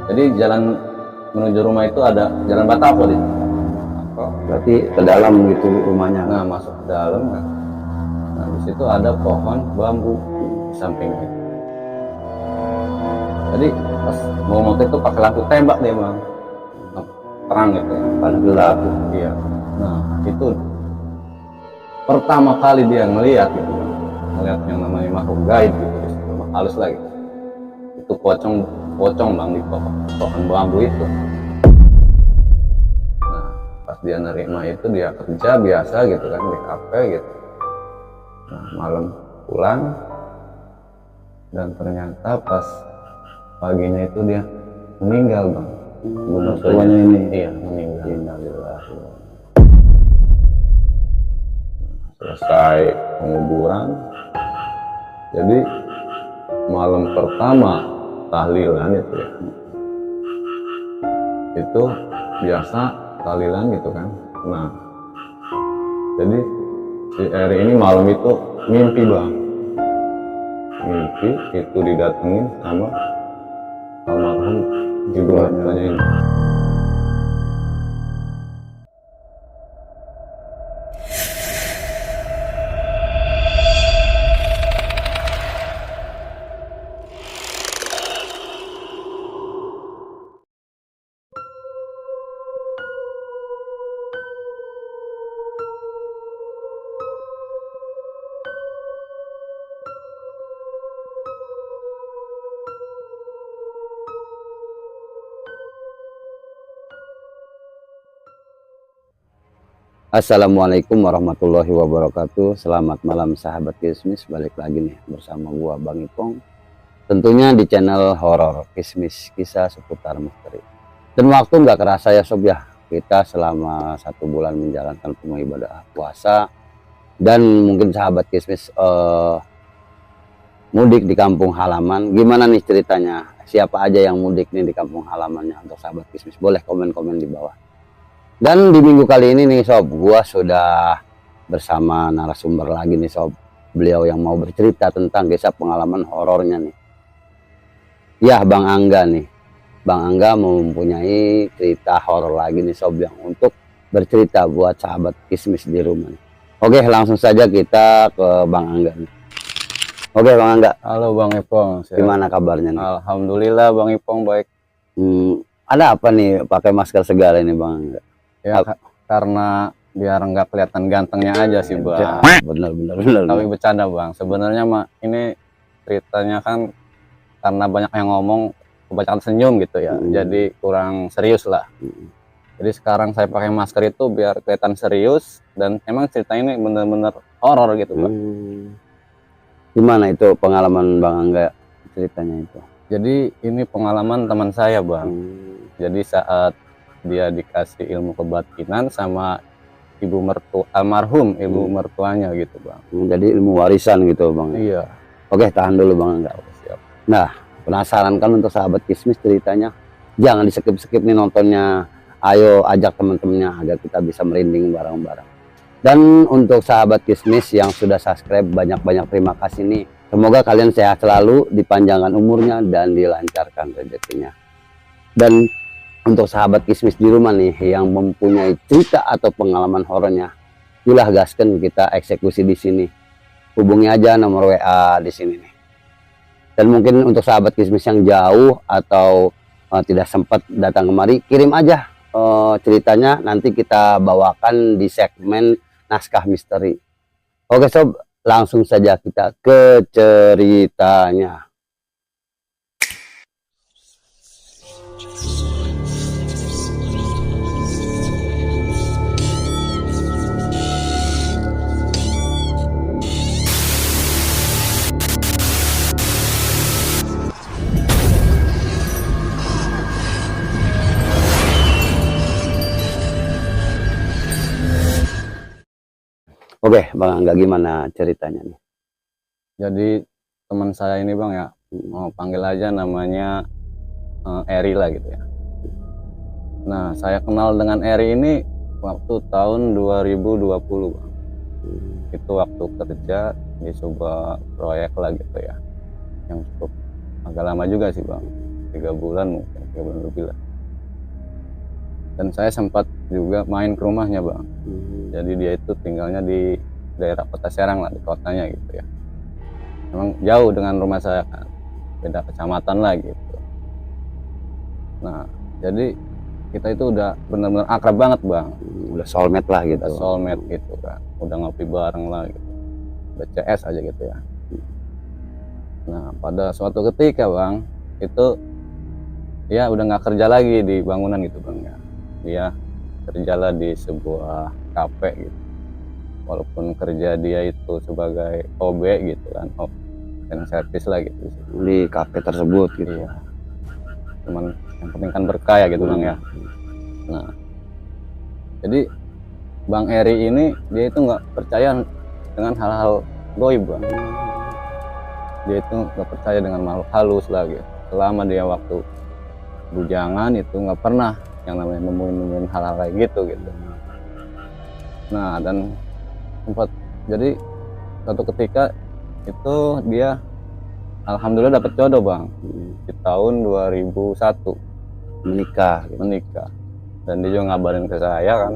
Jadi jalan menuju rumah itu ada jalan batako di. Berarti ke dalam gitu rumahnya. Nah masuk ke dalam. Nah di situ ada pohon bambu di sampingnya. Jadi pas mau motor itu pakai lampu tembak dia bang, terang gitu ya. Pada gelap. Iya. Nah itu pertama kali dia ngelihat gitu bang, ngelihat yang namanya makhluk gaib gitu, halus lagi. Itu pocong bang di pohon bambu itu. Nah pas dia nerima itu dia kerja biasa gitu kan di kafe gitu. Nah malam pulang dan ternyata pas paginya itu dia meninggal bang. Benar tuanya ini. Iya meninggal. Innalillah. Selesai penguburan, jadi malam pertama tahlilan itu ya, itu biasa tahlilan gitu kan. Nah jadi si Eri ini malam itu mimpi bang, mimpi itu didatengin sama almarhum ibu mertuanya ini. Assalamualaikum warahmatullahi wabarakatuh. Selamat malam sahabat Kismis, balik lagi nih bersama gua Bang Ipong. Tentunya di channel horor Kismis, kisah seputar misteri. Dan waktu nggak kerasa ya sob ya, kita selama 1 bulan menjalankan penuh ibadah puasa. Dan mungkin sahabat Kismis mudik di kampung halaman. Gimana nih ceritanya? Siapa aja yang mudik nih di kampung halamannya? Untuk sahabat Kismis boleh komen-komen di bawah. Dan di minggu kali ini nih sob, gua sudah bersama narasumber lagi nih sob. Beliau yang mau bercerita tentang kisah pengalaman horornya nih. Ya Bang Angga nih. Bang Angga mempunyai cerita horor lagi nih sob, yang untuk bercerita buat sahabat Kismis di rumah nih. Oke, langsung saja kita ke Bang Angga nih. Oke Bang Angga. Halo Bang Ipong. Gimana kabarnya nih? Alhamdulillah Bang Ipong baik. Ada apa nih pakai masker segala ini Bang Angga? Ya karena biar nggak kelihatan gantengnya aja sih bang. Bener. Tapi bercanda bang. Sebenarnya mah ini ceritanya kan karena banyak yang ngomong kebanyakan senyum gitu ya. Jadi kurang serius lah. Jadi sekarang saya pakai masker itu biar kelihatan serius, dan emang cerita ini bener-bener horor gitu bang. Gimana itu pengalaman Bang Angga ceritanya itu? Jadi ini pengalaman teman saya bang. Jadi saat dia dikasih ilmu kebatinan sama almarhum ibu mertuanya gitu bang. Jadi ilmu warisan gitu Bang. Iya. Oke, tahan dulu Bang Angga. Siap. Nah, penasaran kan untuk sahabat Kismis ceritanya? Jangan di skip nih nontonnya. Ayo ajak teman-temannya agar kita bisa merinding bareng-bareng. Dan untuk sahabat Kismis yang sudah subscribe, banyak-banyak terima kasih nih. Semoga kalian sehat selalu, dipanjangkan umurnya dan dilancarkan rezekinya. Dan untuk sahabat Kismis di rumah nih yang mempunyai cerita atau pengalaman horornya, silah gaskan kita eksekusi di sini. Hubungi aja nomor WA di sini nih. Dan mungkin untuk sahabat Kismis yang jauh atau tidak sempat datang kemari, kirim aja ceritanya, nanti kita bawakan di segmen naskah misteri. Oke sob, langsung saja kita ke ceritanya. Oke Bang Angga, gimana ceritanya nih? Jadi teman saya ini bang ya, mau panggil aja namanya Eri lah gitu ya. Nah saya kenal dengan Eri ini waktu tahun 2020 bang. Itu waktu kerja di sebuah proyek lah gitu ya, yang cukup agak lama juga sih bang. 3 bulan mungkin, 3 bulan lebih lah. Dan saya sempat juga main ke rumahnya bang. Jadi dia itu tinggalnya di daerah Kota Serang lah, di kotanya gitu ya. Memang jauh dengan rumah saya kan, beda kecamatan lah gitu. Nah jadi kita itu udah benar-benar akrab banget bang. Udah soulmate lah gitu. Udah soulmate gitu kan, udah ngopi bareng lah gitu, udah CS aja gitu ya. Nah pada suatu ketika bang, itu dia udah nggak kerja lagi di bangunan gitu bang ya. Dia kerjalah di sebuah kafe gitu. Walaupun kerja dia itu sebagai OB gitu kan, dan servis lah gitu Di kafe tersebut gitu. Iya. Cuman yang penting kan berkah ya gitu bang ya. Nah jadi Bang Eri ini dia itu nggak percaya dengan hal-hal goib bang. Dia itu nggak percaya dengan makhluk halus lah gitu. Selama dia waktu bujangan itu nggak pernah yang namanya nemuin hal-hal kayak gitu. Nah dan sempat jadi suatu ketika itu dia alhamdulillah dapat jodoh bang di tahun 2001 Menikah. dan dia juga ngabarin ke saya kan,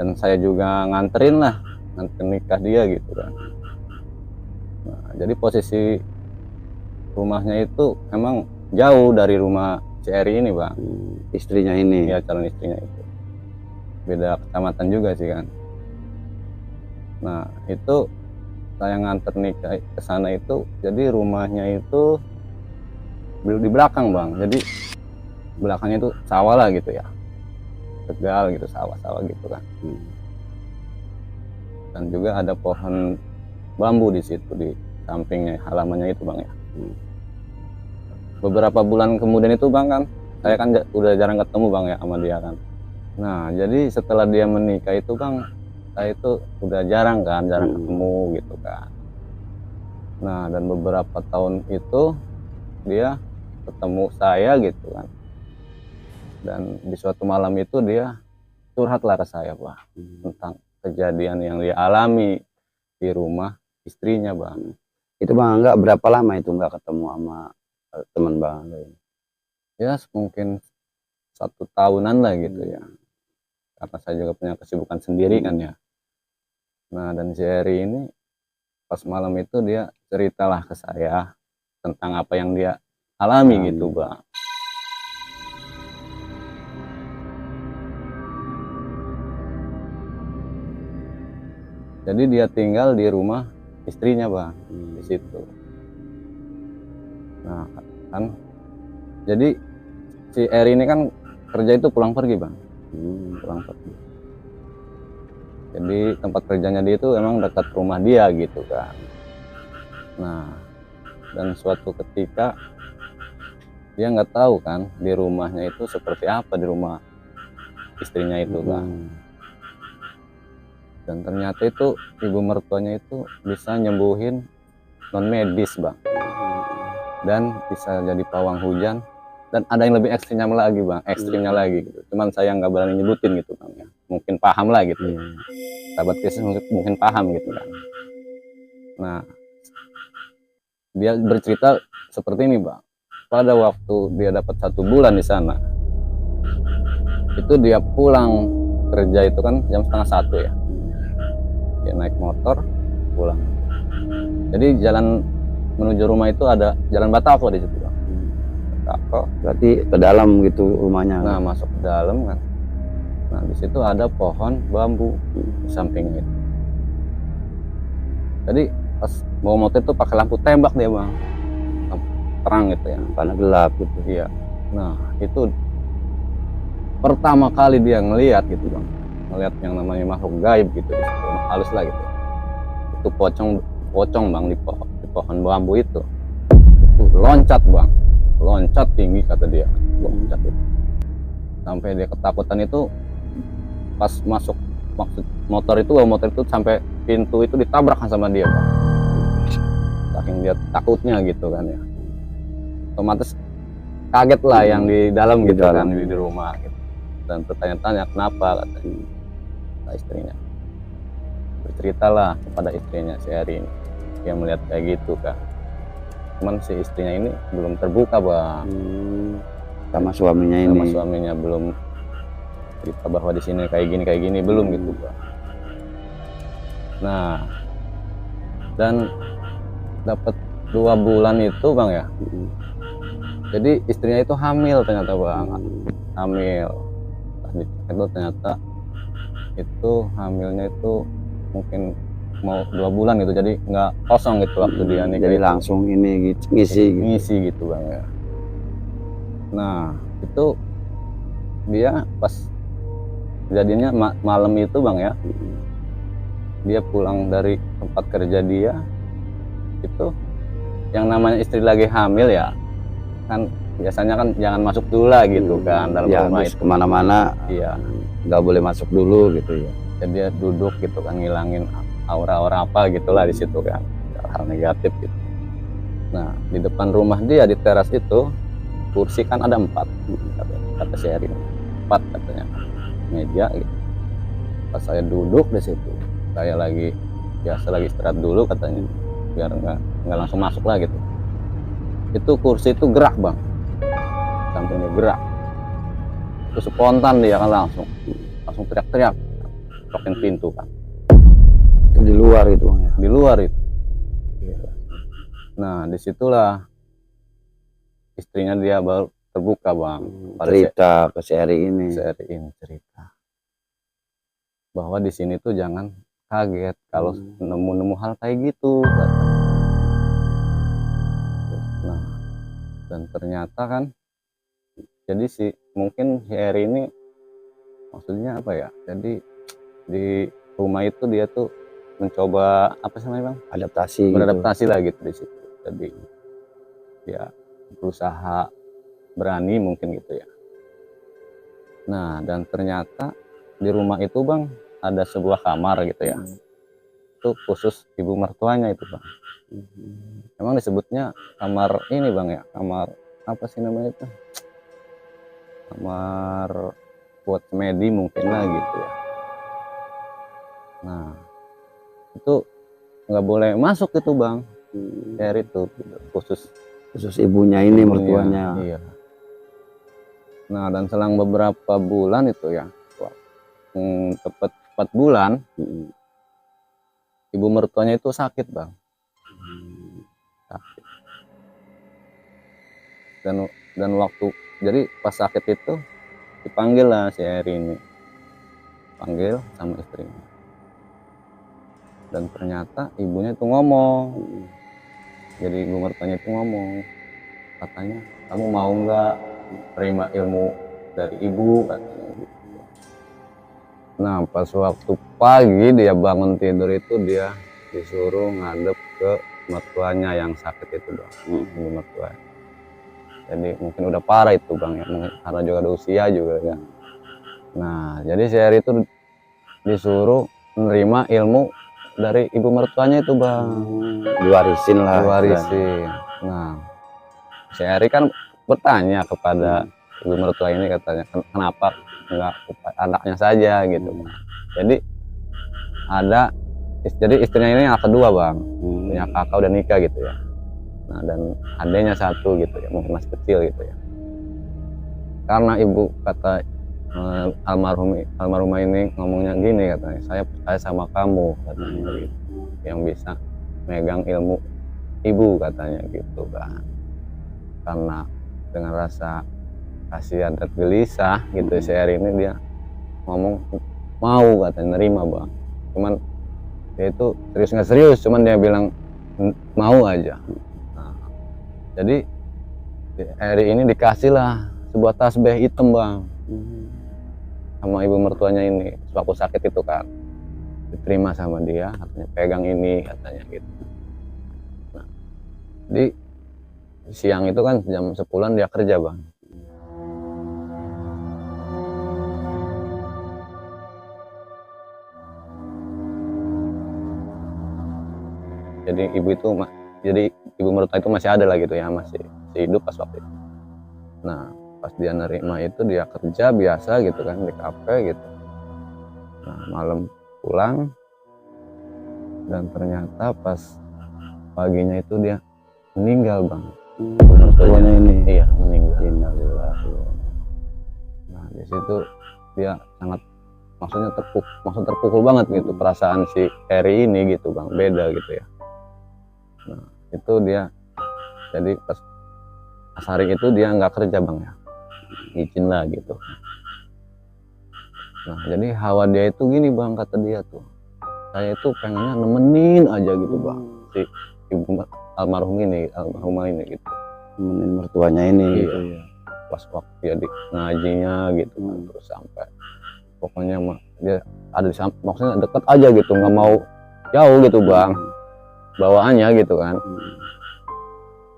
dan saya juga nganterin nikah dia gitu kan. Nah jadi posisi rumahnya itu emang jauh dari rumah si Eri ini bang. Istrinya ini. Ya calon istrinya itu beda kecamatan juga sih kan. Nah itu saya nganter nikah ke sana itu, jadi rumahnya itu di belakang bang. Jadi belakangnya itu sawah lah gitu ya, tegal gitu, sawah-sawah gitu kan. Dan juga ada pohon bambu di situ di sampingnya, halamannya itu bang ya. Beberapa bulan kemudian itu bang kan, saya kan udah jarang ketemu bang ya sama dia kan. Nah jadi setelah dia menikah itu bang, saya itu udah jarang ketemu gitu kan. Nah dan beberapa tahun itu dia ketemu saya gitu kan, dan di suatu malam itu dia curhatlah ke saya bang tentang kejadian yang dia alami di rumah istrinya bang. Itu bang enggak berapa lama itu enggak ketemu sama teman bang? Ya mungkin 1 tahunan lah gitu ya, karena saya juga punya kesibukan sendiri kan ya. Nah dan si Eri ini pas malam itu dia ceritalah ke saya tentang apa yang dia alami gitu bang. Jadi dia tinggal di rumah istrinya bang di situ. Nah kan jadi si Eri ini kan kerja itu pulang pergi bang. Pulang pergi. Jadi tempat kerjanya dia itu emang dekat rumah dia gitu kan. Nah dan suatu ketika dia nggak tahu kan di rumahnya itu seperti apa, di rumah istrinya itu kan. Dan ternyata itu ibu mertuanya itu bisa nyembuhin non medis bang, dan bisa jadi pawang hujan. Dan ada yang lebih ekstrimnya lagi bang, gitu. Cuman saya nggak berani nyebutin gitu bang ya. Mungkin paham lah gitu. Sahabat Kristus mungkin paham gitu kan. Nah, dia bercerita seperti ini bang. Pada waktu dia dapat 1 bulan di sana, itu dia pulang kerja itu kan jam 12:30 ya. Dia naik motor pulang. Jadi jalan menuju rumah itu ada jalan Batako di situ bang. Berarti ke dalam gitu rumahnya. Nah masuk ke dalam kan. Nah di situ ada pohon bambu di sampingnya itu. Jadi pas bawa motor itu pakai lampu tembak dia bang, lampu terang gitu ya, karena gelap gitu. Iya. Nah itu pertama kali dia ngelihat gitu bang, ngelihat yang namanya makhluk gaib gitu, makhluk halus lah gitu. Itu pocong bang di pohon bambu itu loncat bang. Loncat tinggi kata dia, loncat itu sampai dia ketakutan itu. Pas masuk maksud motor itu sampai pintu itu ditabrakkan sama dia bang. Saking dia takutnya gitu kan ya, otomatis kaget lah yang di dalam gitu kan, di rumah gitu. Dan bertanya-tanya kenapa katanya. Nah, istrinya berceritalah kepada istrinya si Eri ini, dia melihat kayak gitu kan. cuman si istrinya ini belum terbuka bang. Sama suaminya Sama ini. suaminya belum cerita bahwa di sini kayak gini belum gitu bang. Nah, dan dapat 2 bulan itu bang ya, jadi istrinya itu hamil ternyata bang. Hamil, pas dicek itu ternyata itu hamilnya itu mungkin mau 2 bulan gitu, jadi nggak kosong gitu waktu dia nikah. Jadi itu langsung ini gitu, ngisi gitu bang ya. Nah itu dia pas jadinya malam itu bang ya, dia pulang dari tempat kerja dia itu, yang namanya istri lagi hamil ya kan biasanya kan jangan masuk dulu lah gitu kan dalam ya, rumah habis itu. kemana-mana Iya, nggak boleh masuk dulu gitu ya. jadi dia duduk gitu kan, ngilangin aura-aura apa gitulah di situ kan, hal negatif gitu. Nah di depan rumah dia di teras itu kursi kan ada 4, kata si Erin, 4 katanya meja gitu. Pas saya duduk di situ, saya lagi istirahat dulu katanya, biar nggak langsung masuk lah gitu. Itu kursi itu gerak bang, sampingnya gerak. Itu spontan dia kan langsung teriak-teriak, tokin pintu kan. Itu di luar itu bang ya. Di luar itu. Nah disitulah istrinya dia baru terbuka bang. Cerita ke si Eri ini. Cerita bahwa di sini tuh jangan kaget kalau nemu hal kayak gitu. Nah dan ternyata kan, jadi mungkin si Eri ini maksudnya apa ya, jadi di rumah itu dia tuh mencoba apa sih namanya bang, beradaptasi lah gitu di situ. Jadi dia berusaha berani mungkin gitu ya. Nah dan ternyata di rumah itu bang ada sebuah kamar gitu ya, itu khusus ibu mertuanya itu bang. Emang disebutnya kamar ini bang ya, kamar apa sih namanya itu, kamar buat semedi mungkin lah gitu ya. Nah itu nggak boleh masuk itu bang, dari itu khusus ibunya ini, mertuanya. Iya. Nah dan selang beberapa bulan itu ya, tepat 4 bulan, ibu mertuanya itu sakit bang. Sakit. Dan waktu jadi pas sakit itu dipanggil lah si Eri ini, panggil sama istrinya. Dan ternyata ibunya itu ngomong, jadi ibu mertuanya itu ngomong, katanya kamu mau nggak terima ilmu dari ibu katanya gitu. Nah pas waktu pagi dia bangun tidur itu dia disuruh ngadep ke mertuanya yang sakit itu bang, ibu mertuanya. Jadi mungkin udah parah itu bang ya, karena juga ada usia juga ya. Nah jadi si Eri itu disuruh menerima ilmu dari ibu mertuanya itu bang, diwarisin. Nah si Eri kan bertanya kepada ibu mertua ini, katanya kenapa enggak anaknya saja gitu. Jadi istrinya ini yang kedua bang, punya kakak udah nikah gitu ya. Nah dan adanya 1 gitu ya, mungkin masih kecil gitu ya. Karena ibu kata almarhumah ini ngomongnya gini, katanya saya percaya sama kamu katanya gitu, yang bisa megang ilmu ibu katanya gitu kan. Karena dengan rasa kasihan dan gelisah gitu si Eri ini dia ngomong mau katanya nerima bang. Cuman dia itu serius nggak serius, cuman dia bilang mau aja. Nah, jadi Eri ini dikasih lah sebuah tasbih hitam bang sama ibu mertuanya ini waktu sakit itu kan, diterima sama dia, katanya pegang ini katanya gitu. Nah, di siang itu kan jam 10-an dia kerja bang. Jadi ibu mertua itu masih ada lah gitu ya, masih hidup pas waktu itu. Nah pas dia nerima itu dia kerja biasa gitu kan di kafe gitu. Nah malam pulang, dan ternyata pas paginya itu dia meninggal bang. Mertuanya ini. Iya meninggal. Innalillahi. Nah di situ dia sangat maksud terpukul banget gitu perasaan si Eri ini gitu bang, beda gitu ya. Nah itu dia jadi pas hari itu dia nggak kerja bang ya, izin lah gitu. Nah jadi hawa dia itu gini bang, kata dia tuh, saya itu pengennya nemenin aja gitu bang si ibu almarhumah ini gitu, Nemenin mertuanya ini. iya. Gitu ya. Pas waktu jadi ngajinya gitu kan, terus sampai pokoknya mah dia ada di samping, maksudnya deket aja gitu, nggak mau jauh gitu bang bawaannya gitu kan.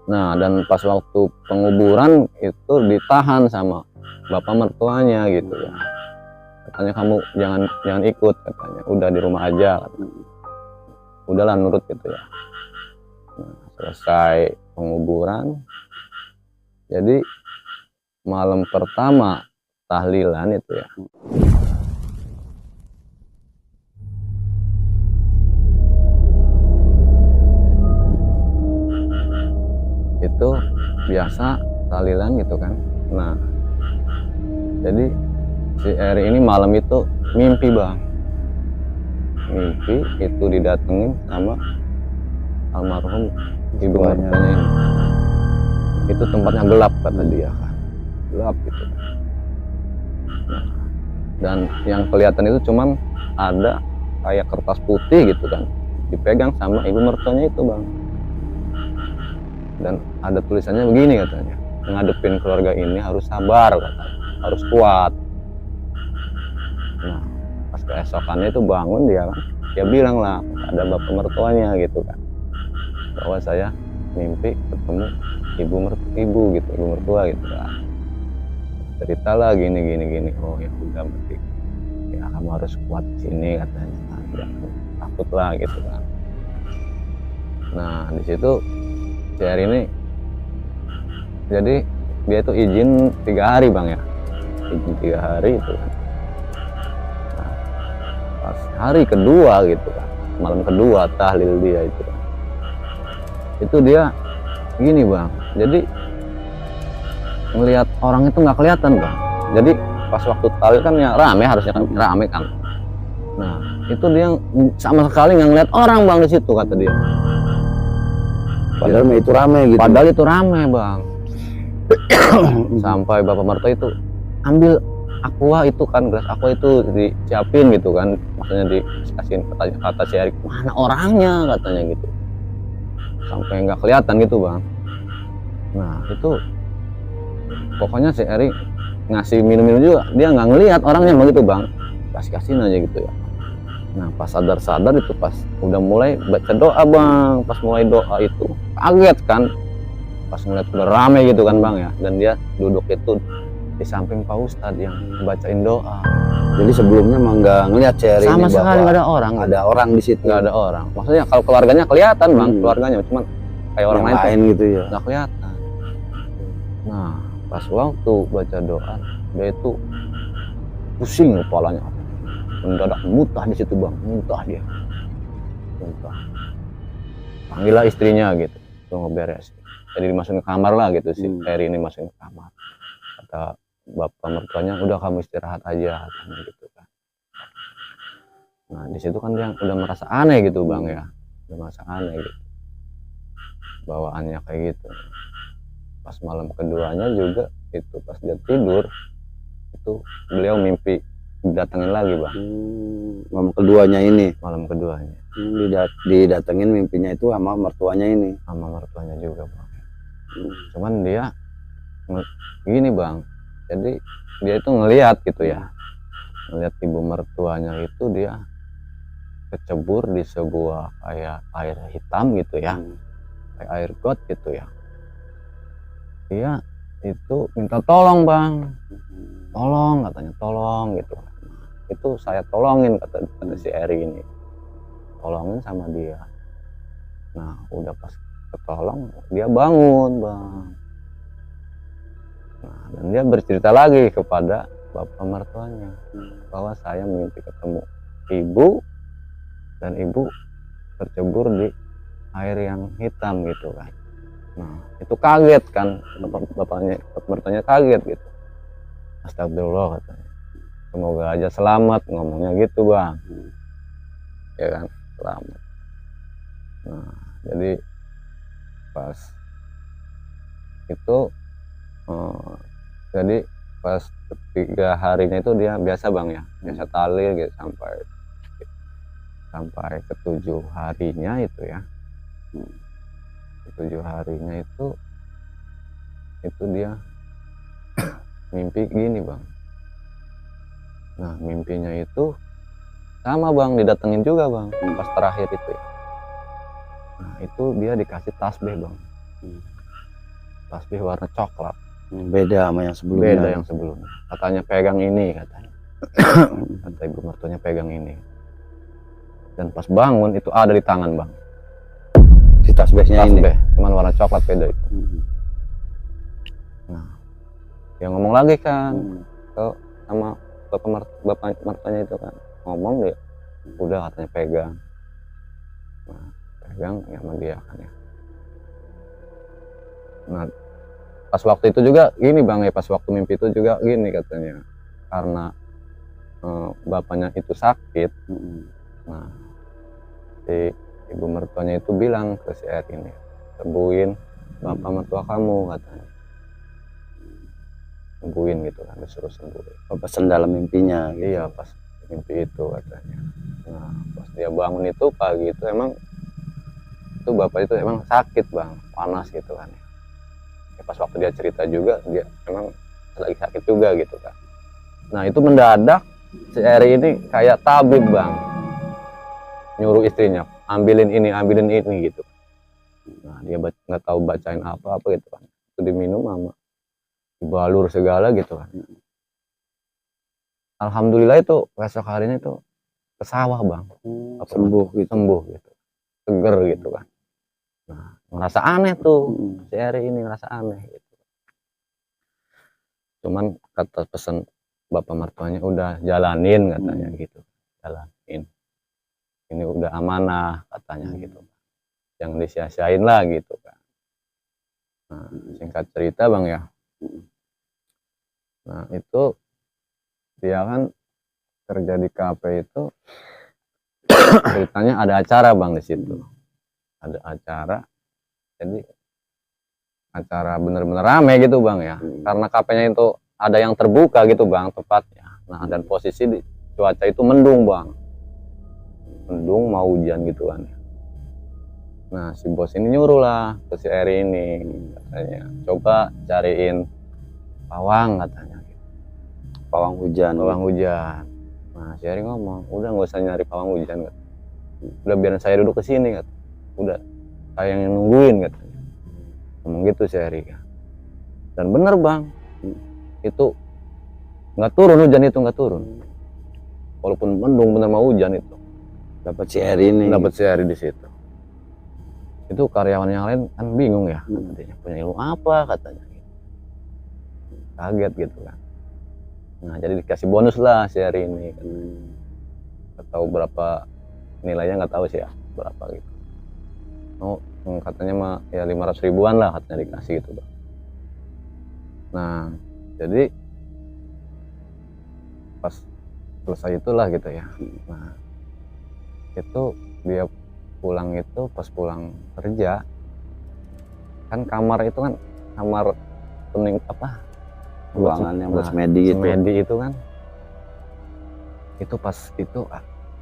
Nah dan pas waktu penguburan itu ditahan sama bapak mertuanya gitu ya, katanya kamu jangan ikut, katanya udah di rumah aja, katanya. Udahlah nurut gitu ya. Nah, selesai penguburan, jadi malam pertama tahlilan itu ya, itu biasa tahlilan gitu kan. Nah jadi si Eri ini malam itu mimpi bang, mimpi itu didatengin sama almarhum ibu mertuanya ini. Itu tempatnya gelap kata dia kan, gelap gitu kan. Nah, dan yang kelihatan itu cuman ada kayak kertas putih gitu kan, dipegang sama ibu mertuanya itu bang. Dan ada tulisannya begini katanya, ngadepin keluarga ini harus sabar katanya, harus kuat. Nah pas keesokannya itu bangun dia kan, dia bilang lah ada bapak mertuanya gitu kan, bahwa saya mimpi ketemu ibu mertua gitu kan. Cerita lah gini. Oh ya udah, berarti ya kamu harus kuat di sini katanya, nah, jangan takut lah gitu kan. Nah di situ si Eri ini jadi dia itu izin 3 hari bang ya, izin 3 hari itu kan. Nah, pas hari kedua gitu kan, malam kedua tahlil dia itu kan, itu dia gini bang, jadi ngelihat orang itu nggak kelihatan bang. Jadi pas waktu tahlil kan ya rame, harusnya kan rame kan. Nah itu dia sama sekali nggak ngeliat orang bang di situ, kata dia. Padahal itu rame gitu. Padahal itu rame bang. Sampai bapak mertua itu ambil aqua itu kan, gelas aqua itu disiapin gitu kan, maksudnya dikasihin, kata si Erik mana orangnya katanya gitu, sampai nggak kelihatan gitu bang. Nah itu pokoknya si Erik ngasih minum juga dia nggak ngelihat orangnya begitu bang, kasihin aja gitu ya. Nah pas sadar itu pas udah mulai baca doa bang, pas mulai doa itu kaget kan, pas ngeliat udah rame gitu kan bang ya, dan dia duduk itu di samping Pak Ustadz yang bacain doa. Jadi sebelumnya emang nggak ngelihat Eri Sama ini sekali nggak ada orang. Ada orang di situ. Nggak ada orang. Maksudnya kalau keluarganya kelihatan bang, keluarganya cuman kayak orang yang lain gitu ya. nggak kelihatan. Nah pas waktu baca doa dia itu pusing kepalanya, mendadak muntah di situ bang, muntah. Panggillah istrinya gitu, tunggu beres. Jadi dimasukin ke kamar lah gitu, si Eri ini masukin ke kamar. Kata bapak mertuanya, udah kamu istirahat aja katanya gitu kan. Nah di situ kan dia udah merasa aneh gitu bang ya, udah merasa aneh gitu bawaannya kayak gitu. Pas malam keduanya juga itu pas dia tidur itu beliau mimpi didatengin lagi bang. Malam keduanya ini. Malam keduanya didatengin mimpinya itu sama mertuanya ini. Sama mertuanya juga bang. Cuman dia gini bang, jadi dia itu ngelihat gitu ya, ngelihat ibu mertuanya itu dia kecebur di sebuah kayak air hitam gitu ya, kayak air got gitu ya. Dia itu minta tolong bang, tolong katanya, tolong gitu. Itu saya tolongin kata si Eri ini, tolongin sama dia. Nah udah pas ketolong dia bangun bang. Nah, dan dia bercerita lagi kepada bapak mertuanya bahwa saya mimpi ketemu ibu dan ibu tercebur di air yang hitam gitu kan. Nah itu kaget kan, bapaknya mertuanya kaget gitu. Astagfirullah katanya, semoga aja selamat, ngomongnya gitu bang. Ya kan, selamat. Nah jadi pas itu jadi pas 3 harinya itu dia biasa bang ya, biasa talil gitu sampai ke 7 harinya itu ya. Ke 7 harinya itu dia mimpi gini bang. Nah mimpinya itu sama bang, didatengin juga bang pas terakhir itu ya. Nah itu dia dikasih tasbih bang, tasbih warna coklat. Beda sama yang sebelumnya. Beda yang sebelumnya. Katanya pegang ini katanya. Kata ibu mertuanya pegang ini. Dan pas bangun itu ada di tangan bang. Si tasbihnya ini. Tasbih, cuman warna coklat beda itu. Nah, dia ngomong lagi kan ke sama bapak mertuanya itu kan, ngomong dia, udah katanya pegang. Nah, pegang ya sama dia kan ya. Nah, pas waktu itu juga gini bang ya, pas waktu mimpi itu juga gini katanya, karena bapaknya itu sakit. Nah si ibu mertuanya itu bilang ke si R ini, sembuhin bapak mertua kamu katanya, sembuhin gitu kan, disuruh sembuhin. Pesan dalam mimpinya gitu. Iya pas mimpi itu katanya. Nah pas dia bangun itu pagi itu emang itu bapak itu emang sakit bang, panas gitu kan ya. Pas waktu dia cerita juga dia emang lagi sakit juga gitu kan. Nah itu mendadak si Eri ini kayak tabib bang, nyuruh istrinya ambilin ini gitu. Nah dia nggak tahu bacain apa gitu kan, itu diminum sama dibalur segala gitu kan. Alhamdulillah itu besok harinya itu ke sawah bang, sembuh gitu, seger gitu kan. Nah ngerasa aneh tuh si Eri ini, ngerasa aneh gitu. Cuman kata pesan bapak mertuanya, udah jalanin katanya gitu, jalanin, ini udah amanah katanya gitu, jangan disia-siain lah gitu kan. Nah singkat cerita bang ya, nah itu dia kan kerja di kafe itu, ceritanya ada acara bang di situ, ada acara, jadi acara bener-bener rame gitu bang ya, karena kafenya itu ada yang terbuka gitu bang tepatnya. Nah dan posisi di cuaca itu mendung bang, mendung mau hujan gitu kan. Nah si bos ini nyuruh lah ke si Eri ini, katanya coba cariin pawang katanya, pawang hujan. Nah si Eri ngomong, udah nggak usah nyari pawang hujan katanya, udah biarin saya duduk ke sini katanya, udah saya yang nungguin katanya, ngomong gitu si Eri kan. Dan bener bang, itu nggak turun, hujan itu nggak turun, walaupun mendung bener mau hujan itu. Dapat si Eri ini. Dapat si Eri di situ. Itu karyawan yang lain kan bingung ya, katanya punya ilmu apa katanya, kaget gitu kan. Nah jadi dikasih bonus lah si Eri ini, nggak tahu berapa nilainya, nggak tahu sih ya berapa gitu. Oh katanya mah ya 500 ribuan lah katanya dikasih gitu bang. Nah jadi pas selesai itulah gitu ya. Nah itu dia pulang itu, pas pulang kerja kan, kamar itu kan kamar kuning apa, ruangan yang buat semedi itu kan, itu pas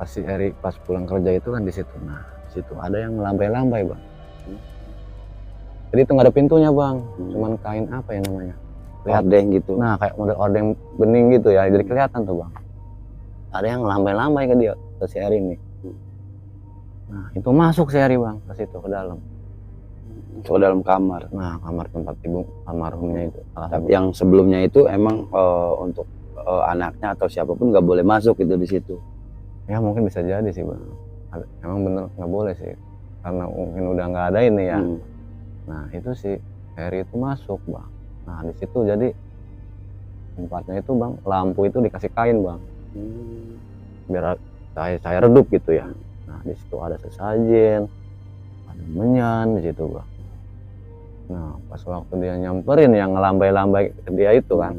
si Eri pas pulang kerja itu kan di situ. Nah di situ ada yang lambai-lambai bang. Jadi itu nggak ada pintunya bang, cuman kain apa ya namanya, ordeng gitu. Nah kayak model ordeng bening gitu ya, jadi kelihatan tuh bang, ada yang lambai-lambai ke dia, ke si Eri ini. Nah itu masuk si Eri bang ke situ, ke dalam, ke dalam kamar. Nah kamar tempat ibu almarhumnya itu. Tapi yang sebelumnya itu emang untuk anaknya atau siapapun nggak boleh masuk itu di situ. Ya mungkin bisa jadi sih bang, emang bener nggak boleh sih, karena mungkin udah nggak ada ini ya. Nah itu si Eri itu masuk bang. Nah di situ jadi tempatnya itu bang, lampu itu dikasih kain bang, biar saya redup gitu ya. Nah di situ ada sesajen, ada menyan di situ bang. Nah pas waktu dia nyamperin yang ngelambai-lambai ke dia itu kan,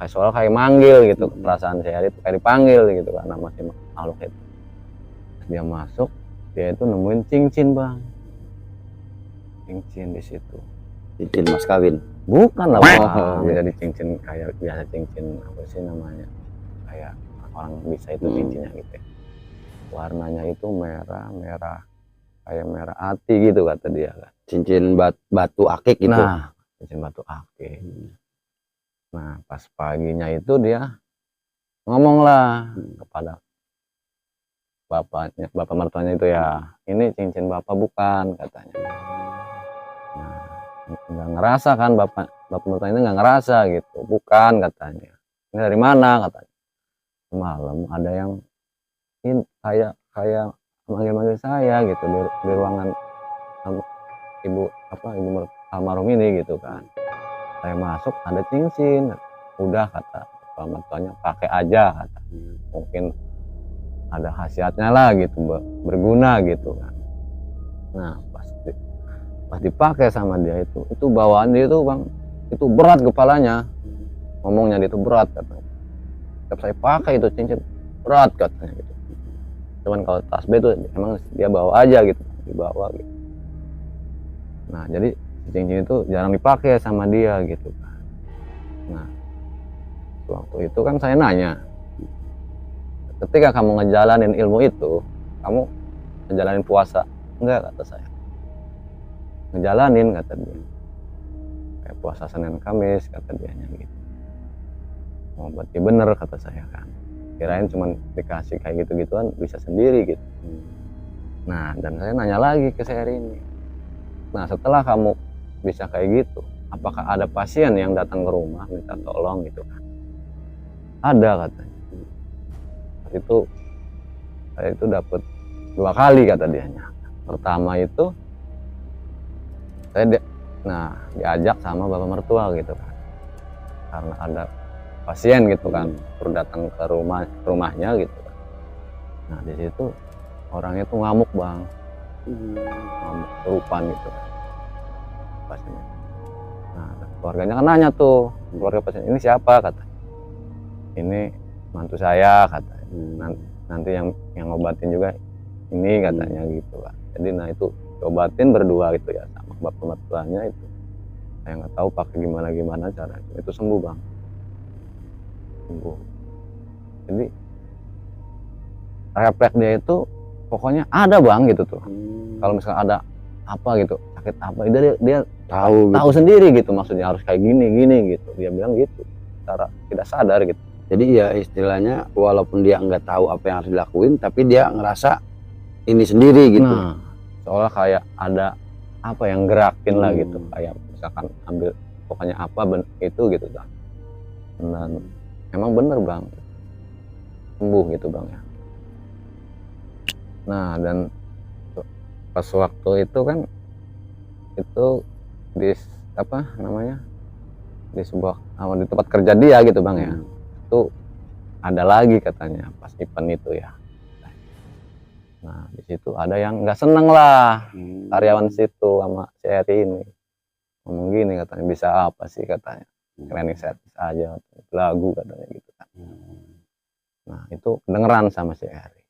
kayak soal kayak manggil gitu, perasaan saya itu kayak dipanggil gitu kan sama si makhluk itu. Pas dia masuk, dia itu nemuin cincin bang, cincin di situ. Cincin mas kawin. Bukan lah Oh, bang, iya. jadi cincin kayak biasa cincin apa sih namanya, kayak orang bisa itu cincinnya gitu ya. Warnanya itu merah kayak merah hati gitu kata dia kan. Cincin batu akik gitu. Nah cincin batu akik. Nah pas paginya itu dia ngomong lah kepada bapak mertuanya itu ya, ini cincin bapak bukan katanya. Nah nggak ngerasa kan bapak mertuanya ini nggak ngerasa gitu, bukan katanya. Ini dari mana katanya. Semalam ada yang kayak manggil saya gitu di ruangan ibu almarhum ini gitu kan. Saya masuk ada cincin, udah kata bapak mertuanya pakai aja kata, mungkin ada khasiatnya lah gitu, berguna gitu kan. Nah pas dipakai sama dia itu bawaan dia itu bang, itu berat kepalanya, ngomongnya dia itu berat katanya. Setiap saya pakai itu cincin berat katanya gitu. Cuman kalau tasbih itu emang dia bawa aja gitu, dibawa gitu. Nah jadi cincin itu jarang dipakai sama dia gitu kan. Nah waktu itu kan saya nanya, ketika kamu ngejalanin ilmu itu, kamu ngejalanin puasa enggak kata saya. Ngejalanin kata dia, kayak puasa Senin Kamis kata dia gitu. Oh berarti bener kata saya kan, kirain cuman dikasih kayak gitu-gituan bisa sendiri gitu. Nah dan saya nanya lagi ke Seri ini, nah setelah kamu bisa kayak gitu, apakah ada pasien yang datang ke rumah minta tolong gitu kan? Ada katanya. Itu saya itu dapat 2 kali kata dianya. Pertama itu saya diajak sama bapak mertua gitu kan, karena ada pasien gitu kan, perlu datang ke rumahnya gitu kan. Nah di situ orangnya tuh ngamuk bang, ngamuk kerupan gitu kan pasiennya. Nah keluarganya kan nanya tuh, keluarga pasien ini siapa kata, ini mantu saya kata, nanti yang ngobatin juga ini katanya gitu kan. Jadi nah itu obatin berdua gitu ya sama bapak mertuanya itu. Saya nggak tahu pakai gimana cara itu sembuh bang, sembuh. Jadi refleks dia itu pokoknya ada bang gitu tuh. Kalau misalnya ada apa gitu, sakit apa, dia tahu sendiri gitu, maksudnya harus kayak gini gitu. Dia bilang gitu, secara tidak sadar gitu. Jadi ya istilahnya walaupun dia nggak tahu apa yang harus dilakuin, tapi dia ngerasa ini sendiri gitu. Nah, seolah kayak ada apa yang gerakin lah gitu, kayak misalkan ambil pokoknya apa itu gitu kan. Dan emang bener bang, sembuh gitu bang ya. Nah dan pas waktu itu kan itu di apa namanya, di tempat kerja dia gitu bang ya. Itu ada lagi katanya pas event itu ya. Nah di situ ada yang nggak seneng lah, karyawan situ sama si Eri ini ngomong gini katanya, bisa apa sih katanya, cleaning service aja lagu katanya gitu kan. Nah itu kedengeran sama si Eri,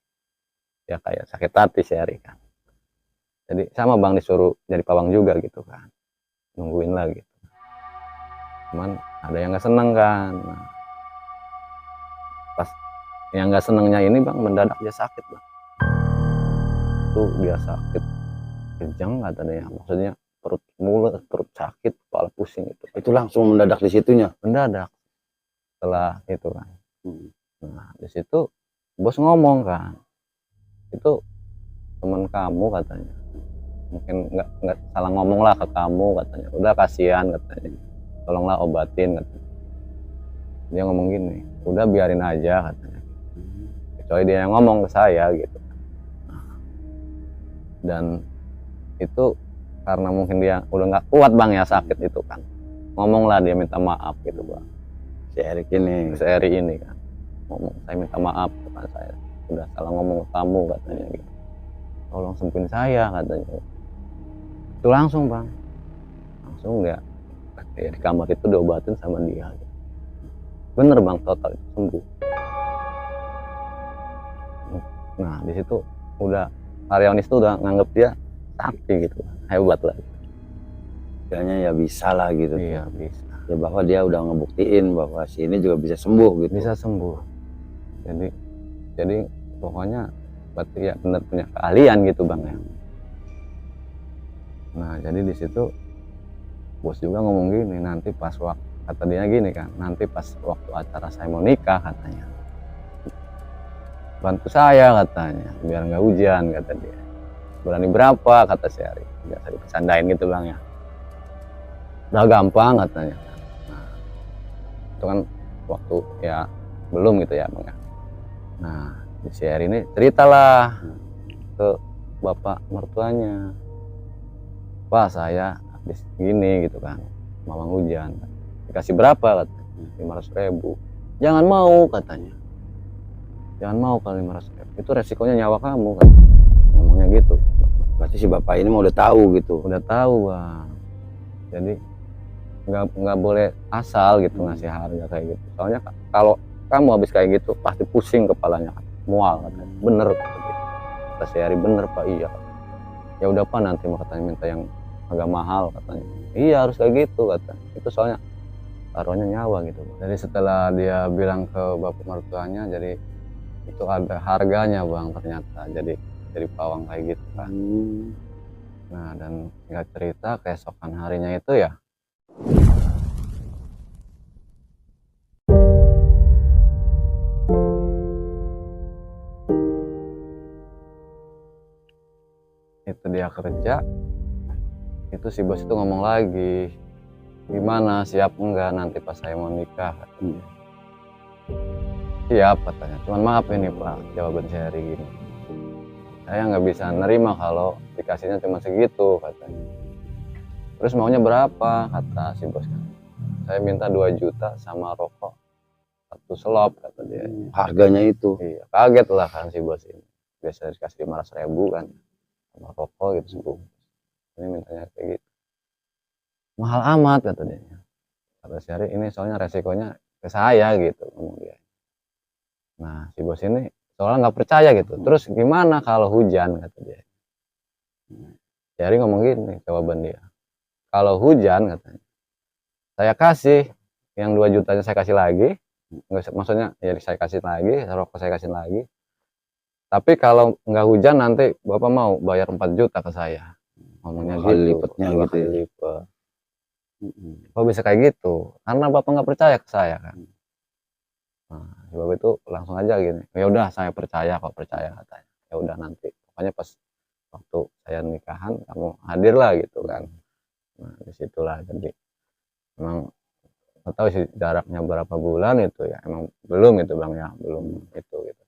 ya kayak sakit hati si Eri kan. Jadi sama bang disuruh jadi pawang juga gitu kan, nungguin lagi gitu. Cuman ada yang nggak seneng kan. Nah, pas yang nggak senengnya ini bang, mendadak dia sakit bang. Itu dia sakit kejang katanya, maksudnya mulut perut sakit, kepala pusing itu. Itu langsung mendadak di situnya. Mendadak setelah itu kan. Nah di situ bos ngomong kan, itu teman kamu katanya, mungkin nggak salah ngomong lah ke kamu katanya, udah kasihan katanya, tolonglah obatin katanya. Dia ngomong gini, udah biarin aja katanya, kecuali dia yang ngomong ke saya gitu. Dan itu karena mungkin dia udah nggak kuat bang ya, sakit itu kan, ngomonglah dia minta maaf gitu bang. Si Eri ini kan ngomong, saya minta maaf kepada saya, udah salah ngomong ke kamu katanya gitu, tolong sembuhin saya katanya. Itu langsung bang, langsung ya di kamar itu diobatin sama dia. Bener bang, total itu sembuh. Nah di situ udah karyawan itu udah nganggep dia sakti gitu, hebat lah. Kayaknya ya bisa lah gitu. Iya bisa. Ya bahwa dia udah ngebuktiin bahwa si ini juga bisa sembuh gitu. Bisa sembuh. Jadi pokoknya berarti ya benar punya keahlian gitu bang ya. Nah jadi di situ bos juga ngomong gini, nanti pas waktu, kata dia gini kan, nanti pas waktu acara saya mau nikah katanya, bantu saya katanya biar nggak hujan kata dia. Berani berapa kata si Ari, biasa dipesandain gitu bang ya. Udah gampang katanya. Nah, itu kan waktu ya belum gitu ya bang ya. Nah si Ari ini ceritalah ke bapak mertuanya, Pak saya habis gini gitu kan, mamang hujan, dikasih berapa katanya, 500.000. Jangan mau katanya, jangan mau kali 500.000, itu resikonya nyawa kamu kan, ngomongnya gitu. Berarti si bapak ini mau udah tahu gitu. Udah tahu bang, jadi nggak boleh asal gitu ngasih harga kayak gitu. Soalnya kalau kamu habis kayak gitu pasti pusing kepalanya, mual katanya. Bener kata si Ari, bener Pak, iya. Ya udah Pak, nanti mau katanya minta yang agak mahal katanya. Iya harus kayak gitu katanya, itu soalnya taruhannya nyawa gitu. Jadi setelah dia bilang ke bapak mertuanya, jadi itu ada harganya bang ternyata, jadi pawang kayak gitu kan. Nah dan nggak cerita keesokan harinya itu ya itu dia kerja, itu si bos itu ngomong lagi, gimana siap enggak nanti pas saya mau nikah katanya. Siap katanya, cuman maaf ini Pak, jawaban saya hari gini, saya nggak bisa nerima kalau dikasihnya cuma segitu katanya. Terus maunya berapa kata si bos, saya minta 2 juta sama rokok 1 selop kata dia. Harganya itu. Iya, kaget lah kan si bos ini, biasa dikasih 500.000 kan sama rokok gitu sebungkus, ini mintanya kayak gitu, mahal amat kata dia. Kata si Ari, ini soalnya resikonya ke saya gitu ngomong dia. Nah si bos ini soalnya nggak percaya gitu. Terus gimana kalau hujan kata dia. Si Ari ngomong gini jawaban dia, kalau hujan katanya saya kasih yang 2 jutanya saya kasih lagi, maksudnya ya saya kasih lagi, rokok saya kasih lagi. Tapi kalau nggak hujan nanti bapak mau bayar 4 juta ke saya. Ngomongnya gitu. Lipatnya gitu ya. Lipat. Kok bisa kayak gitu? Karena bapak nggak percaya ke saya kan. Nah, si bapak itu langsung aja gini. Ya udah saya percaya kok, percaya katanya. Ya udah nanti. Pokoknya pas waktu saya nikahan kamu hadir lah gitu kan. Nah disitulah jadi emang nggak tahu sih jaraknya berapa bulan itu ya, emang belum itu bang ya, belum itu gitu.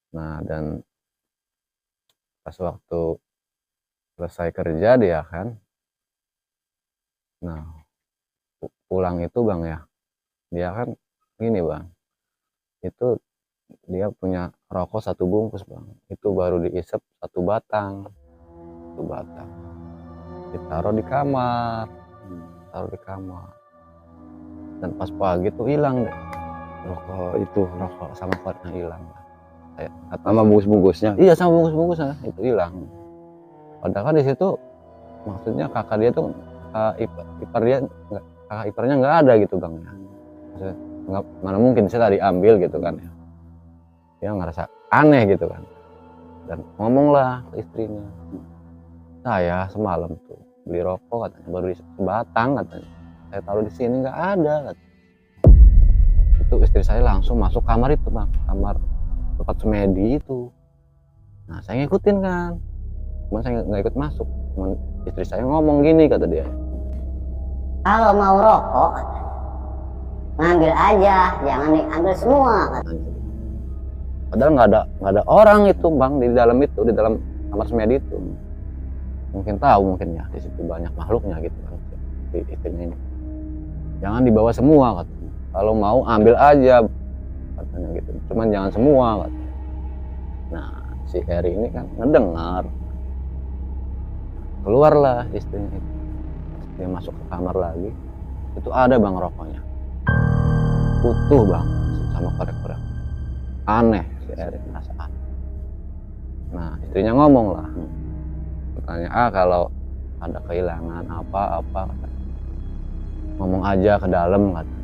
Nah dan pas waktu selesai kerja dia kan, nah pulang itu bang ya, dia kan gini bang, itu dia punya rokok 1 bungkus bang, itu baru diisep 1 batang, ditaruh di kamar, dan pas pagi tuh hilang deh rokok sama kornya hilang. Sama bungkus-bungkusnya. Iya sama bungkus-bungkusnya itu hilang. Padahal kan di situ maksudnya kakak dia tuh kakak iparnya nggak ada gitu bang ya. Maksudnya, mana mungkin saya diambil gitu kan ya. Dia ngerasa aneh gitu kan. Dan ngomonglah ke istrinya, saya semalam tuh beli rokok katanya baru sebatang katanya. Saya taruh di sini nggak ada katanya. Itu istri saya langsung masuk kamar itu bang, kamar tempat semedi itu. Nah saya ngikutin kan, cuman saya nggak ikut masuk. Cuman istri saya ngomong gini kata dia, kalau mau rokok ngambil aja, jangan diambil semua katanya. Padahal nggak ada orang itu bang di dalam kamar semedi itu. Mungkin tahu mungkin ya di situ banyak makhluknya gitu kan si istrinya ini. Jangan dibawa semua katanya. Kalau mau ambil aja katanya gitu. Cuman jangan semua katanya. Nah si Eri ini kan ngedengar, keluarlah istrinya itu dia masuk ke kamar lagi, itu ada bang rokoknya utuh bang sama korek-korek. Aneh si Eri, merasa aneh. Nah istrinya ngomong lah, katanya kalau ada kehilangan apa-apa, ngomong aja ke dalam, kata,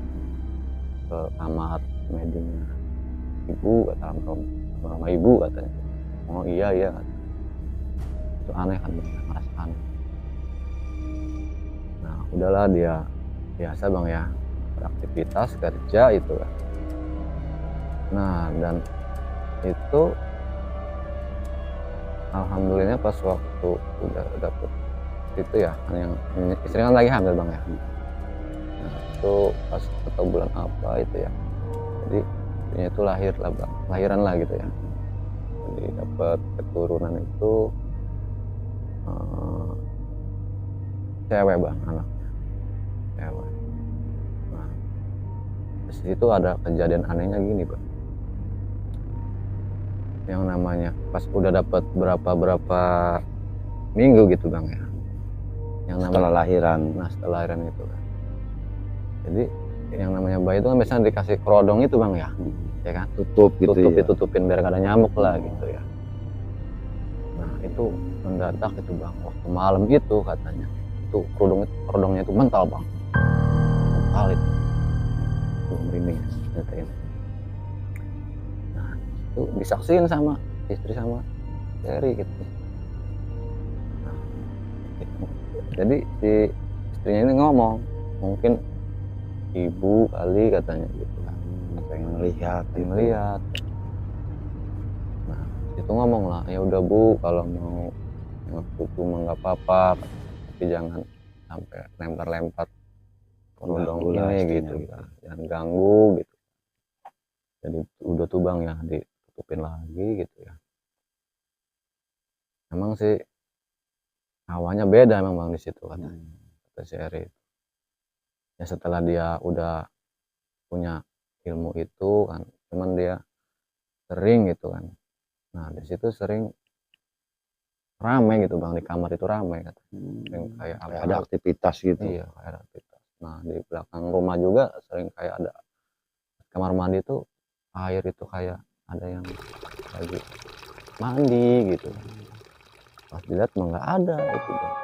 ke kamar medinya ibu, kata rumah ibu, katanya. Oh iya kata. Itu aneh kan bang, merasa aneh. Nah udahlah, dia biasa bang ya, beraktivitas kerja itu kan. Nah dan itu alhamdulillah pas waktu udah dapet itu ya, kan yang istri kan lagi hamil bang ya. Nah itu pas atau bulan apa itu ya, jadi istrinya itu lahir lah bang, lahiran lah gitu ya. Jadi dapat keturunan itu cewek bang, anaknya cewek. Nah di situ ada kejadian anehnya gini bang, yang namanya pas udah dapat berapa minggu gitu bang ya, yang Setelah namanya lahiran. nah setelah lahiran itu kan, jadi yang namanya bayi itu kan biasanya dikasih kerodong itu bang ya, ya kan, Tutup gitu ya. ditutupin biar gak ada nyamuk lah gitu ya. Nah itu mendadak itu bang, waktu malam itu katanya itu kerodongnya itu mental bang, mental itu merinding nyatain. Nah itu disaksiin sama istri sama Eri gitu. Nah, jadi si istrinya ini ngomong, mungkin ibu kali katanya gitu kan, Pengen melihat. melihat. Nah itu ngomong lah, ya udah bu, kalau mau nengok cucu mah nggak apa-apa, tapi jangan sampai lempar-lempar kerudung Ganggu lah ini istrinya. gitu kan, jangan ganggu gitu. Jadi udah tuh bang ya, ditutupin lagi gitu ya. Emang sih awalnya beda emang bang di situ katanya, kata si Eri. Ya setelah dia udah punya ilmu itu kan, cuman dia sering gitu kan. Nah di situ sering rame gitu bang, di kamar itu rame kata. Sering kayak apa, Kayak ada aktivitas gitu. iya kayak ada aktivitas. Nah di belakang rumah juga sering kayak ada kamar mandi itu, air itu kayak ada yang lagi mandi gitu. Pas dilihat mah nggak ada itu bang.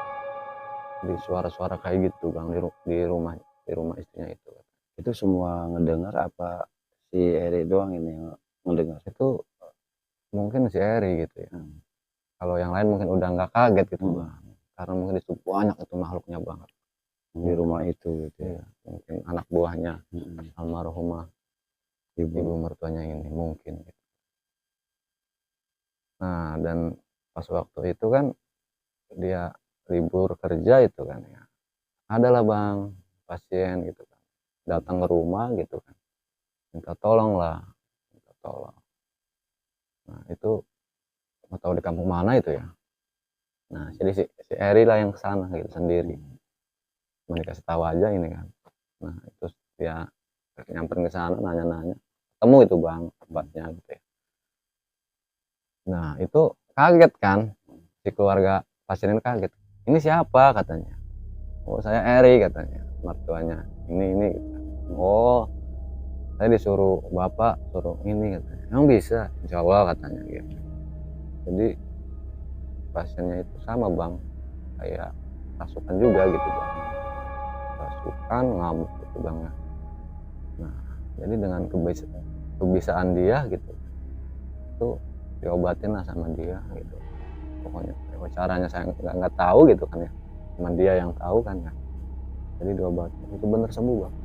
Di suara-suara kayak gitu bang di rumah istrinya itu. Itu semua ngedengar apa si Eri doang ini yang ngedengar? Itu mungkin si Eri gitu ya. Kalau yang lain mungkin udah nggak kaget gitu bang, karena mungkin itu banyak itu makhluknya banget Di rumah itu gitu ya. ya. Mungkin anak buahnya almarhumah ibu mertuanya ini mungkin gitu. Nah dan pas waktu itu kan dia libur kerja itu kan ya, adalah bang pasien gitu kan datang ke rumah gitu kan, minta tolong. Nah itu nggak tahu di kampung mana itu ya. Nah jadi si Eri lah yang kesana gitu sendiri, cuma dikasih tahu aja ini kan. Nah itu dia nyamperin ke sana, nanya-nanya, ketemu itu bang tempatnya gitu ya. Nah itu kaget kan, si keluarga pasien ini kaget, ini siapa katanya. Oh saya Eri katanya, mertuanya ini gitu. Oh saya disuruh bapak suruh ini katanya, emang bisa, insya Allah katanya gitu. Jadi pasiennya itu sama bang, kayak rasukan juga gitu bang, rasukan ngamuk gitu bang ya. Nah jadi dengan kebiasaan dia gitu, itu diobatin lah sama dia gitu. Pokoknya caranya saya nggak tahu gitu kan ya, cuma dia yang tahu kan ya. Jadi diobatin itu bener sembuh bang.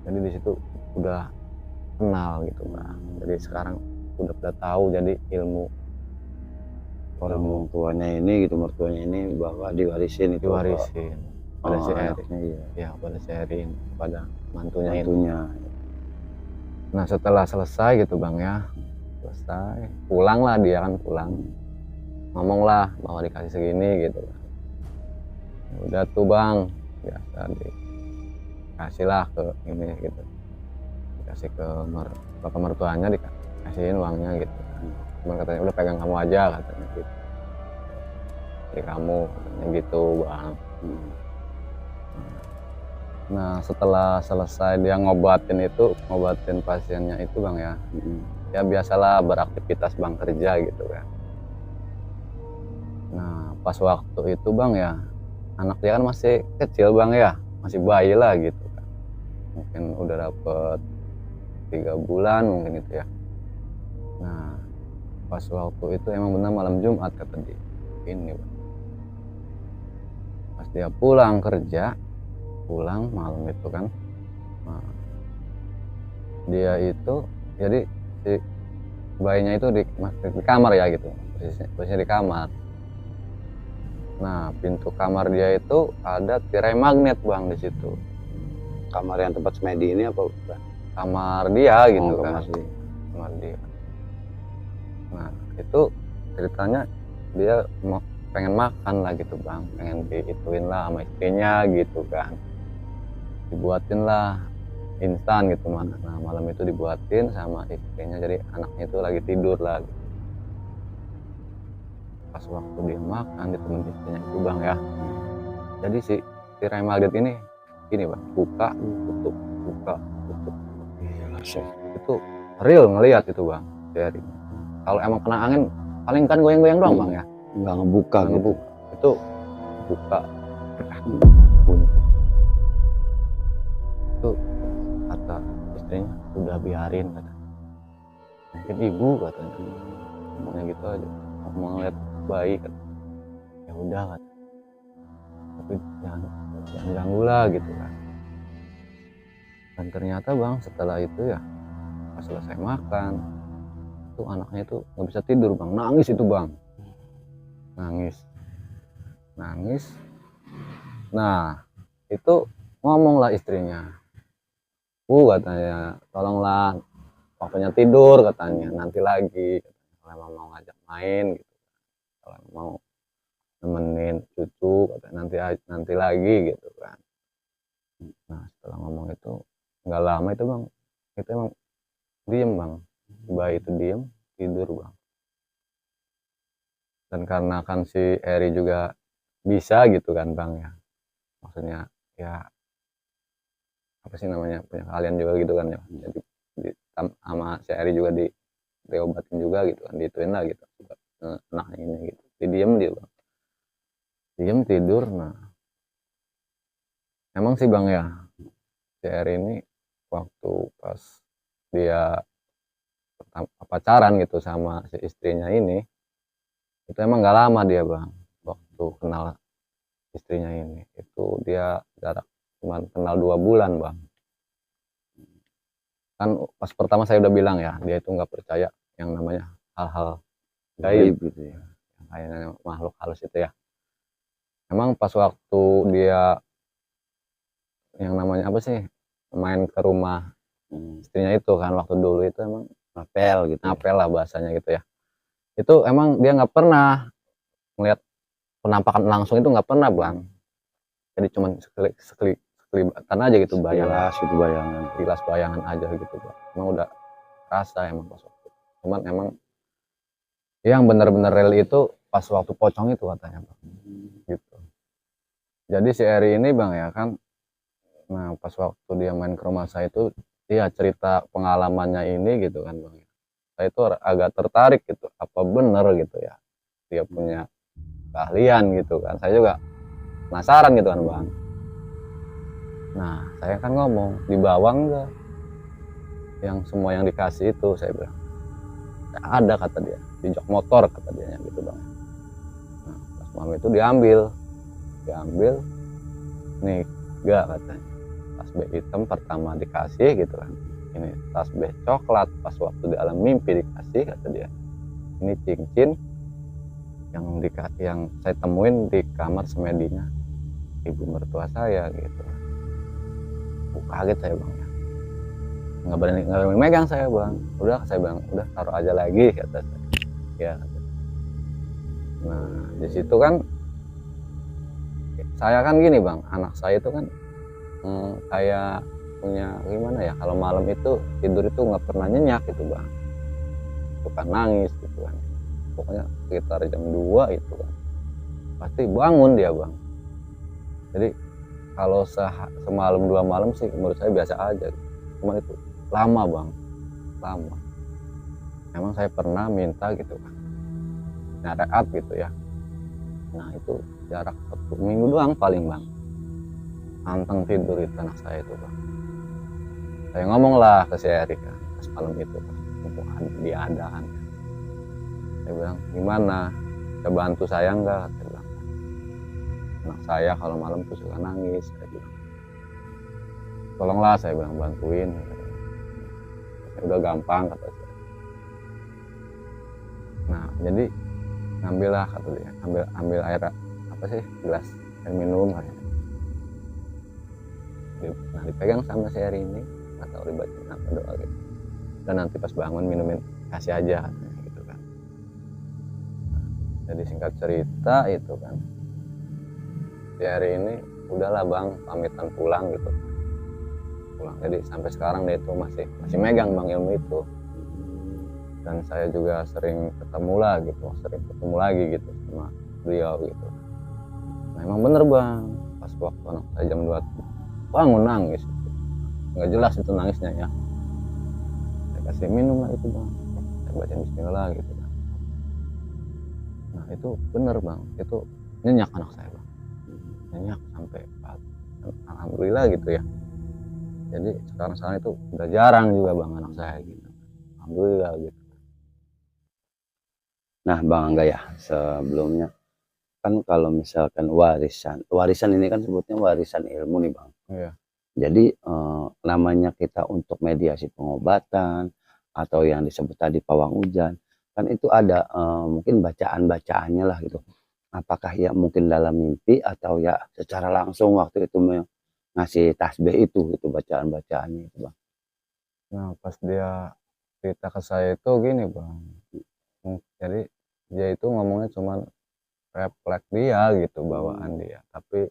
Jadi di situ udah kenal gitu bang. Jadi sekarang udah tahu, jadi ilmu Tuanya ini gitu, mertuanya ini bahwa diwarisin itu diwarisin pada si Eri. anaknya, iya. Ya pada si Eri, pada mantunya ini. Mantunya. Nah setelah selesai gitu bang ya, selesai pulang lah dia kan, pulang ngomong lah bahwa dikasih segini gitu. Udah tuh bang, biasa dikasih lah ke ini gitu, dikasih ke bapak mertuanya, dikasihin uangnya gitu. Cuman katanya udah pegang kamu aja katanya gitu. istri kamu katanya gitu bang. Nah setelah selesai dia ngobatin pasiennya itu bang ya, ya biasalah beraktivitas bang, kerja gitu kan. Nah pas waktu itu bang ya, anak dia kan masih kecil bang ya, masih bayi lah gitu kan, mungkin udah dapet 3 bulan mungkin gitu ya. Nah pas waktu itu emang benar malam Jumat kata dia ini bang. Pas dia pulang malam itu kan, nah, dia itu jadi si bayinya itu di kamar ya gitu, posisinya di kamar. Nah pintu kamar dia itu ada tirai magnet bang di situ. Kamar yang tempat semedi ini apa bukan? Kamar dia gitu kan. Kamar dia. Nah itu ceritanya dia mau pengen makan lah gitu bang, pengen diituin lah sama istrinya gitu kan, dibuatin lah instan gitu mana. Nah malam itu dibuatin sama istrinya, jadi anaknya itu lagi tidur lah gitu. Pas waktu dia makan ditemenin istrinya itu bang ya, jadi si tirai magnet ini bang, buka tutup. Itu real ngelihat itu bang, dari kalau emang kena angin paling kan goyang-goyang doang bang ya, Nggak ngebuka gitu. Itu buka bunyi. Itu kata istrinya udah biarin kata, mungkin ibu katanya ngomongnya gitu aja, mau ngeliat bayi kata. Ya udah kata, tapi jangan ganggu lah gitu kan. Dan ternyata bang setelah itu ya, pas selesai makan itu anaknya itu nggak bisa tidur bang, nangis itu bang, nangis. Nah itu ngomonglah istrinya, katanya tolonglah papanya tidur katanya, nanti lagi kalau emang mau ngajak main gitu, kalau emang mau nemenin cucu katanya nanti lagi gitu kan. Nah setelah ngomong itu nggak lama itu bang, itu emang diem bang, bayi itu diem tidur bang. Dan karena kan si Eri juga bisa gitu kan bang ya, maksudnya ya apa sih namanya, punya kalian juga gitu kan ya, jadi sama si Eri juga diobatin juga gitu kan, diituin lah gitu anaknya ini gitu, diem dia bang, diem tidur. Nah emang sih bang ya, si Eri ini waktu pas dia pacaran gitu sama si istrinya ini, itu emang gak lama dia bang, waktu kenal istrinya ini itu dia jarak cuma kenal 2 bulan bang. Kan pas pertama saya udah bilang ya, dia itu nggak percaya yang namanya hal-hal gaib gitu ya, kayaknya makhluk halus itu ya. Emang pas waktu dia yang namanya apa sih, main ke rumah istrinya itu kan, waktu dulu itu emang Apel gitu. apel lah bahasanya gitu ya, itu emang dia nggak pernah melihat penampakan langsung, itu nggak pernah bang. Jadi cuman sekelibatan aja gitu, kilas bayangan aja gitu bang. Emang udah rasa emang pas waktu, cuman emang yang benar-benar real itu pas waktu pocong itu katanya bang gitu. Jadi si Eri ini bang ya kan, nah pas waktu dia main ke rumah saya itu, dia cerita pengalamannya ini gitu kan bang, saya itu agak tertarik gitu, apa bener gitu ya dia punya keahlian gitu kan, saya juga penasaran gitu kan bang. Nah saya kan ngomong, dibawa enggak yang semua yang dikasih itu, saya bilang ada kata dia, di jok motor kata dia gitu bang. Nah pas malam itu diambil nih enggak katanya, tasbih hitam pertama dikasih gitu kan, ini tasbih coklat pas waktu di alam mimpi dikasih kata dia, ini cincin yang saya temuin di kamar semedinya ibu mertua saya gitu. Kaget saya bang ya, nggak berani megang saya bang, udah saya bilang udah taruh aja lagi kata saya ya. Nah di situ kan saya kan gini bang, anak saya itu kan kayak punya gimana ya, kalau malam itu tidur itu nggak pernah nyenyak gitu bang, suka nangis gitu kan, pokoknya sekitar jam 2 itu kan pasti bangun dia bang. Jadi kalau semalam 2 malam sih menurut saya biasa aja, cuman itu lama bang, lama. Emang saya pernah minta gitu kan nyareat gitu ya, nah itu jarak 1 minggu doang paling bang, anteng tidur itu anak saya itu bang. Saya ngomong lah ke si Erik kan pas malam itu kan, mumpung diadaan. Saya bilang gimana, bisa bantu saya enggak? Saya bilang anak saya kalau malam tuh suka nangis. Saya bilang tolonglah, saya bilang bantuin. Udah gampang kata saya. Nah jadi ngambillah kata dia, ambil air apa sih, gelas air minum katanya. Nah dipegang sama si Eri ini, nggak tahu dibacain apa doa gitu. Dan nanti pas bangun minumin, kasih aja katanya gitu kan. Nah, jadi singkat cerita itu kan, si Eri ini udahlah bang, pamitan pulang gitu. Pulang. Jadi sampai sekarang dia itu masih megang bang ilmu itu. Dan saya juga sering ketemu lagi gitu sama beliau gitu. Nah emang bener bang, pas waktu anak saya jam 2 bangun nangis gitu. Nggak jelas itu nangisnya ya, saya kasih minum lah itu bang, saya baca bismillah gitu kan. Nah itu bener bang, itu nyenyak anak saya bang, nyenyak sampai alhamdulillah gitu ya. Jadi sekarang itu udah jarang juga bang anak saya gitu, alhamdulillah gitu. Nah Bang Angga ya, sebelumnya kan kalau misalkan warisan ini kan sebutnya warisan ilmu nih Bang. Iya. Jadi namanya kita untuk mediasi pengobatan atau yang disebut tadi pawang hujan, kan itu ada mungkin bacaan-bacaannya lah gitu. Apakah ya mungkin dalam mimpi atau ya secara langsung waktu itu ngasih tasbih itu bacaan-bacaannya itu Bang. Nah pas dia cerita ke saya itu gini bang, jadi dia itu ngomongnya cuman refleks dia gitu, bawaan dia, tapi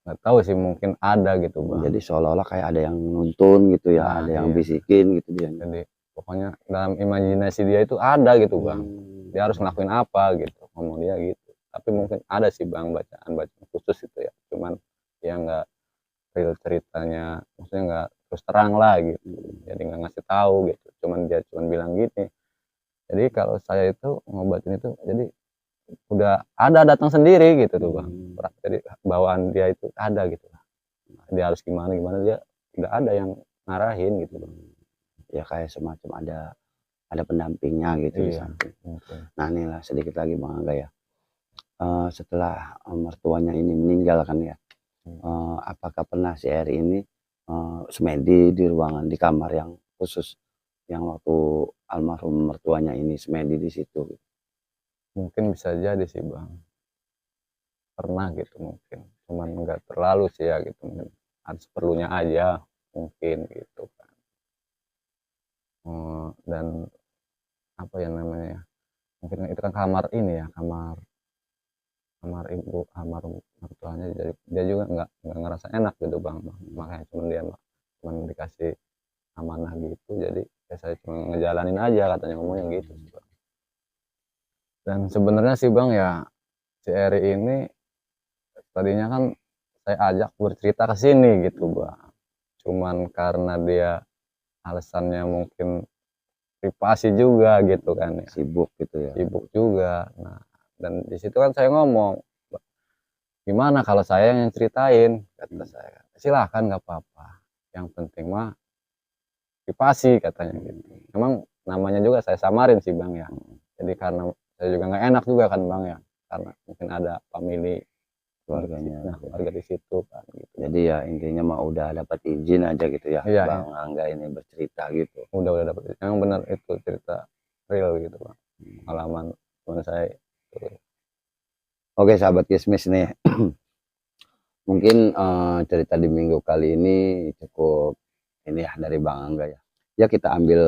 nggak tahu sih mungkin ada gitu bang. Jadi seolah-olah kayak ada yang nuntun gitu ya, Nah, ada yang iya. bisikin gitu dia. Jadi pokoknya dalam imajinasi dia itu ada gitu bang, dia harus ngelakuin apa gitu, ngomong dia gitu. Tapi mungkin ada sih bang bacaan khusus itu ya, cuman ya nggak real ceritanya, maksudnya nggak terus terang lah gitu, jadi nggak ngasih tahu gitu, dia cuman bilang gini. Jadi kalau saya itu ngobatin itu, jadi udah ada datang sendiri gitu tuh bang. Jadi bawaan dia itu ada gitu, dia harus gimana dia udah ada yang ngarahin gitu bang. Ya kayak semacam ada pendampingnya gitu di Iya, samping. mungkin. Nah inilah sedikit lagi Bang Angga ya. Setelah mertuanya ini meninggal kan ya, apakah pernah si Eri ini semedi di ruangan di kamar yang khusus yang waktu almarhum mertuanya ini semedi di situ? Mungkin bisa jadi sih bang, pernah gitu mungkin, cuman nggak terlalu sih ya gitu, mungkin harus perlunya aja mungkin gitu kan. Dan apa ya namanya ya, mungkin itu kan kamar ini ya, kamar ibu, kamar mertuanya, jadi dia juga nggak ngerasa enak gitu bang, makanya cuman dikasih amanah gitu, jadi ya saya cuma ngejalanin aja katanya, ngomongnya gitu sih bang. Dan sebenarnya sih bang ya, si Eri ini tadinya kan saya ajak bercerita ke sini gitu bang, cuman karena dia alasannya mungkin privasi juga gitu kan ya, Sibuk gitu ya. sibuk juga. Nah dan di situ kan saya ngomong, gimana kalau saya yang ceritain, kata saya, silahkan nggak apa-apa, yang penting mah privasi katanya gitu. Memang namanya juga saya samarin sih bang ya, jadi karena saya juga nggak enak juga kan bang ya, karena mungkin ada family Keluarganya. nah keluarga di situ kan gitu. Jadi ya intinya mah udah dapat izin aja gitu ya, Iya, Bang Angga ini bercerita gitu. udah dapet, yang benar itu cerita real gitu bang, pengalaman teman saya itu. Oke sahabat Kismis nih, mungkin cerita di minggu kali ini cukup ini ya dari Bang Angga ya. Ya kita ambil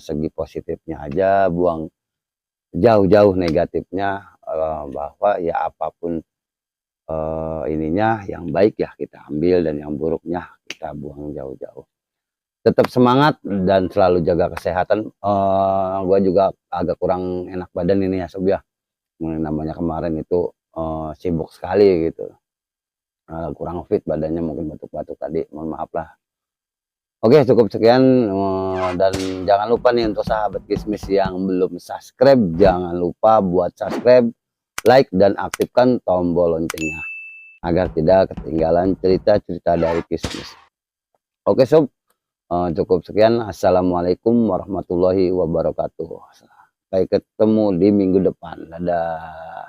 segi positifnya aja, buang jauh-jauh negatifnya, bahwa ya apapun ininya yang baik ya kita ambil dan yang buruknya kita buang jauh-jauh. Tetap semangat dan selalu jaga kesehatan. Gue juga agak kurang enak badan ini ya Sob ya. Namanya kemarin itu sibuk sekali gitu. Kurang fit badannya, mungkin batuk-batuk tadi, mohon maaf lah. Oke, cukup sekian, dan jangan lupa nih untuk sahabat Kismis yang belum subscribe, jangan lupa buat subscribe, like, dan aktifkan tombol loncengnya agar tidak ketinggalan cerita-cerita dari Kismis. Oke sob, cukup sekian. Assalamualaikum warahmatullahi wabarakatuh. Sampai ketemu di minggu depan. Dadah.